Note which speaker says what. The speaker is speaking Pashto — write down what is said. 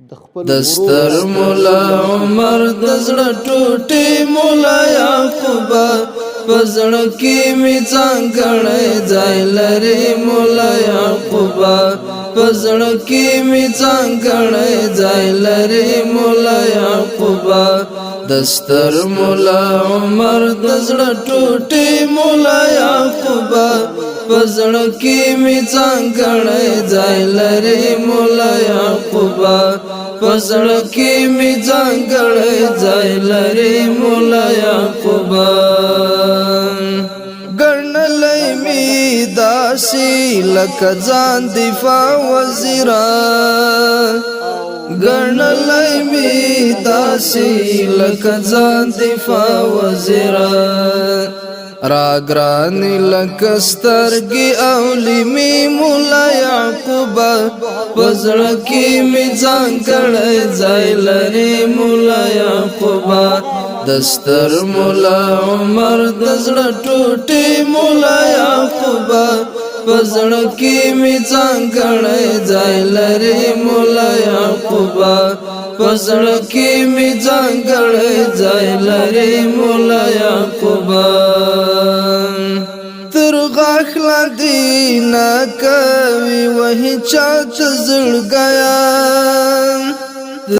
Speaker 1: دستر مولا عمر دزړه ټوټي مولا یعقوبا پزړه کې می ځانګړی ځای لري مولا یعقوبا پزړه کې می ځانګړی ځای لري مولا یعقوبا دستر مولا عمر دزړه ټوټي مولا یعقوبا پزړه کې می ځانګړی ځای لري مولا یعقوبا پزړه کې می ځانګړی ځای لري مولا یعقوبا ګڼلې می داسې لکه ځان دفاع وزیرا ګڼلې می داسې لکه ځان دفاع وزیرا راګرانی لکسترګي اولی می مولا یعقوبا پزړه کې می ځانګړی ځای لري مولا یعقوبا دستر مولا عمر دزړه ټوټي مولا یعقوبا پزړه کې می ځانګړی ځای لري مولا یعقوبا پزړه کې می ځانګړی ځای لري مولا یعقوبا تر غاښ لاندې نه کوي وهي چا ته زړګیان